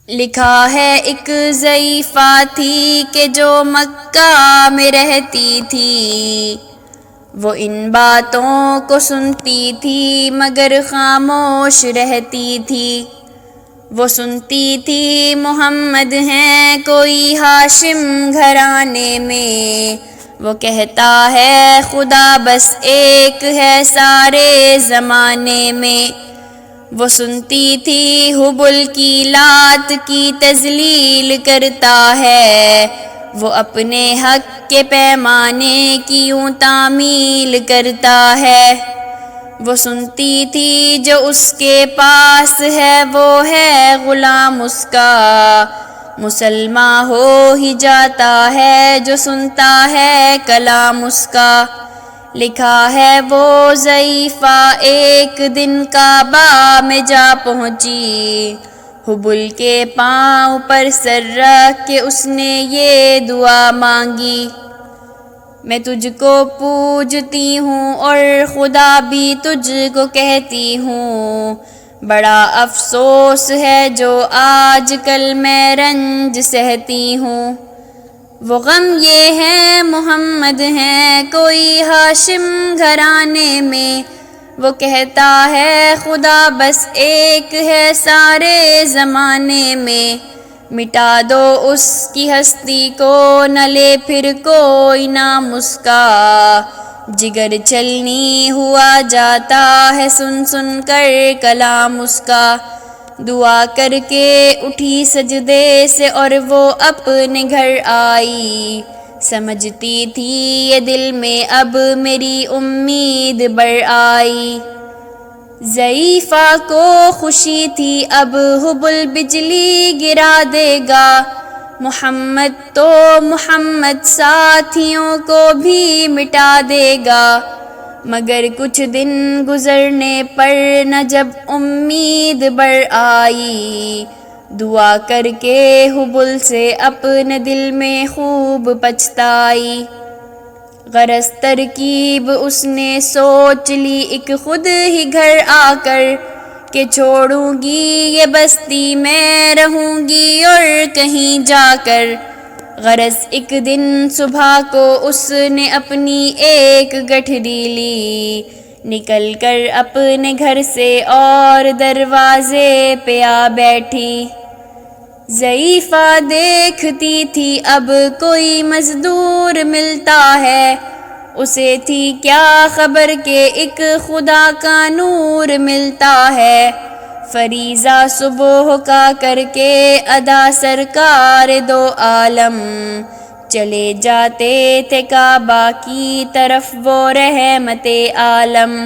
لکھا ہے ایک ضعیفہ تھی کہ جو مکہ میں رہتی تھی، وہ ان باتوں کو سنتی تھی مگر خاموش رہتی تھی۔ وہ سنتی تھی محمد ہیں کوئی ہاشم گھرانے میں، وہ کہتا ہے خدا بس ایک ہے سارے زمانے میں۔ وہ سنتی تھی حبل کی لات کی تذلیل کرتا ہے، وہ اپنے حق کے پیمانے کی یوں تعمیل کرتا ہے۔ وہ سنتی تھی جو اس کے پاس ہے وہ ہے غلام اس کا، مسلمان ہو ہی جاتا ہے جو سنتا ہے کلام اس کا۔ لکھا ہے وہ ضعیفہ ایک دن کعبہ میں جا پہنچی، حبل کے پاؤں پر سر رکھ کے اس نے یہ دعا مانگی، میں تجھ کو پوجتی ہوں اور خدا بھی تجھ کو کہتی ہوں، بڑا افسوس ہے جو آج کل میں رنج سہتی ہوں۔ وہ غم یہ ہے محمد ہیں کوئی ہاشم گھرانے میں، وہ کہتا ہے خدا بس ایک ہے سارے زمانے میں، مٹا دو اس کی ہستی کو نہ لے پھر کوئی نام اس کا، جگر چلنی ہوا جاتا ہے سن سن کر کلام اس کا۔ دعا کر کے اٹھی سجدے سے اور وہ اپنے گھر آئی، سمجھتی تھی یہ دل میں اب میری امید بڑھ آئی۔ ضعیفہ کو خوشی تھی اب حبل بجلی گرا دے گا، محمد تو محمد ساتھیوں کو بھی مٹا دے گا، مگر کچھ دن گزرنے پر نہ جب امید بڑھ آئی، دعا کر کے حبل سے اپنے دل میں خوب پچھتائی۔ غرض ترکیب اس نے سوچ لی ایک خود ہی گھر آ کر، کہ چھوڑوں گی یہ بستی میں رہوں گی اور کہیں جا کر۔ غرض ایک دن صبح کو اس نے اپنی ایک گٹھری لی، نکل کر اپنے گھر سے اور دروازے پہ آ بیٹھی۔ ضعیفہ دیکھتی تھی اب کوئی مزدور ملتا ہے، اسے تھی کیا خبر کہ ایک خدا کا نور ملتا ہے۔ فریضہ صبح کا کر کے ادا سرکار دو عالم، چلے جاتے تھے کعبہ کی طرف وہ رحمت عالم۔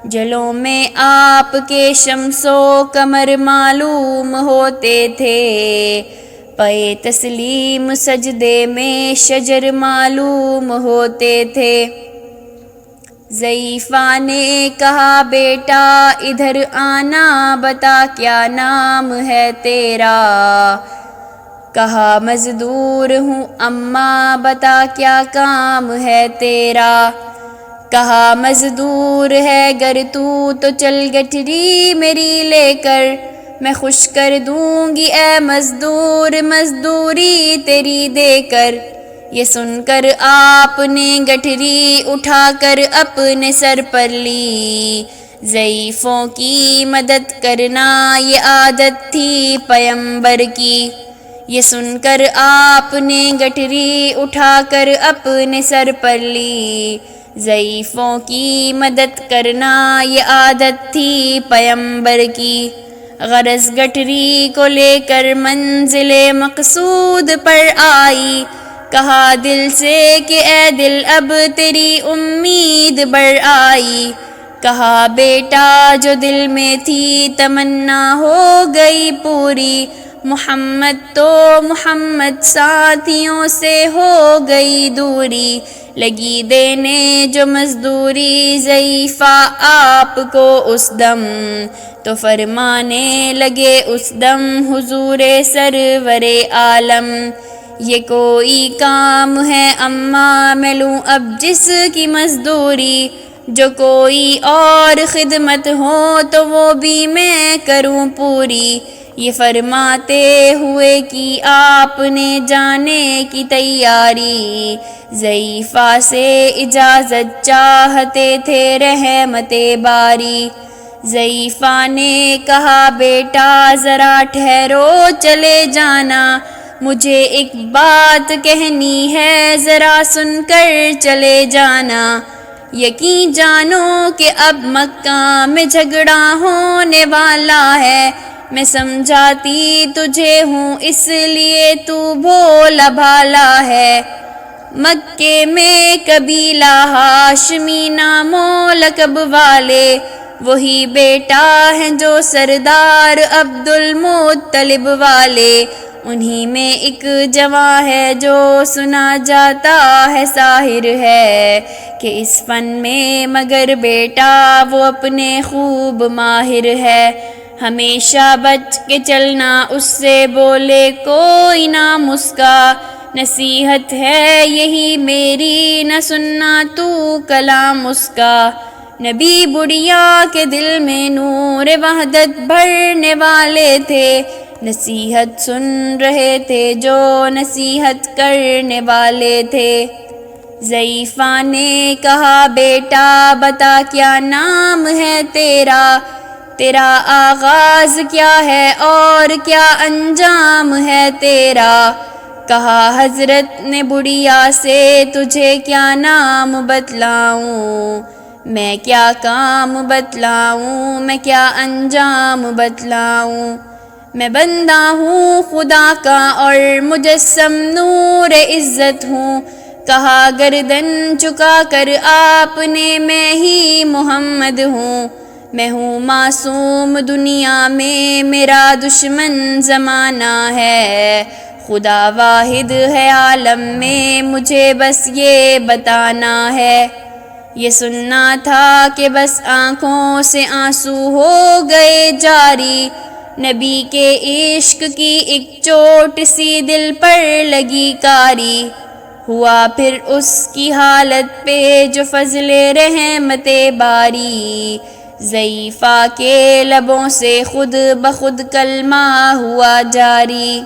جلوں میں آپ کے شمس و قمر معلوم ہوتے تھے، پے تسلیم سجدے میں شجر معلوم ہوتے تھے۔ ضعیفہ نے کہا بیٹا ادھر آنا بتا کیا نام ہے تیرا، کہا مزدور ہوں اماں بتا کیا کام ہے تیرا، کہا مزدور ہے گر تو چل گٹھری میری لے کر، میں خوش کر دوں گی اے مزدور مزدوری تیری دے کر۔ یہ سن کر آپ نے گٹھری اٹھا کر اپنے سر پر لی، ضعیفوں کی مدد کرنا یہ عادت تھی پیمبر کی۔ یہ سن کر آپ نے گٹھری اٹھا کر اپنے سر پر لی، ضعیفوں کی مدد کرنا یہ عادت تھی پیمبر کی۔ غرض گٹھری کو لے کر منزل مقصود پر آئی، کہا دل سے کہ اے دل اب تیری امید بڑھ آئی، کہا بیٹا جو دل میں تھی تمنا ہو گئی پوری، محمد تو محمد ساتھیوں سے ہو گئی دوری، لگی دینے جو مزدوری ضعیفہ آپ کو اس دم، تو فرمانے لگے اس دم حضور سرور عالم، یہ کوئی کام ہے اماں میں لوں اب جس کی مزدوری، جو کوئی اور خدمت ہو تو وہ بھی میں کروں پوری، یہ فرماتے ہوئے کی آپ نے جانے کی تیاری، ضعیفہ سے اجازت چاہتے تھے رحمت باری۔ ضعیفہ نے کہا بیٹا ذرا ٹھہرو چلے جانا، مجھے ایک بات کہنی ہے ذرا سن کر چلے جانا۔ یقین جانو کہ اب مکہ میں جھگڑا ہونے والا ہے، میں سمجھاتی تجھے ہوں اس لیے تو بھولا بھالا ہے۔ مکے میں قبیلہ ہاشمی نام و لقب والے، وہی بیٹا ہیں جو سردار عبد المطلب والے، انہی میں ایک جواں ہے جو سنا جاتا ہے ساحر ہے، کہ اس فن میں مگر بیٹا وہ اپنے خوب ماہر ہے۔ ہمیشہ بچ کے چلنا اس سے بولے کوئی نہ مسکا، نصیحت ہے یہی میری نہ سننا تو کلام اس کا۔ نبی بڑھیا کے دل میں نور وحدت بھرنے والے تھے، نصیحت سن رہے تھے جو نصیحت کرنے والے تھے۔ ضعیفہ نے کہا بیٹا بتا کیا نام ہے تیرا، تیرا آغاز کیا ہے اور کیا انجام ہے تیرا۔ کہا حضرت نے بڑھیا سے تجھے کیا نام بتلاؤں، میں کیا کام بتلاؤں، میں کیا انجام بتلاؤں۔ میں بندہ ہوں خدا کا اور مجسم نور عزت ہوں، کہا گردن چکا کر آپ نے میں ہی محمد ہوں۔ میں ہوں معصوم دنیا میں میرا دشمن زمانہ ہے، خدا واحد ہے عالم میں مجھے بس یہ بتانا ہے۔ یہ سننا تھا کہ بس آنکھوں سے آنسو ہو گئے جاری، نبی کے عشق کی ایک چوٹ سی دل پر لگی کاری، ہوا پھر اس کی حالت پہ جو فضل رحمت باری۔ ضعیفہ کے لبوں سے خود بخود کلمہ ہوا جاری۔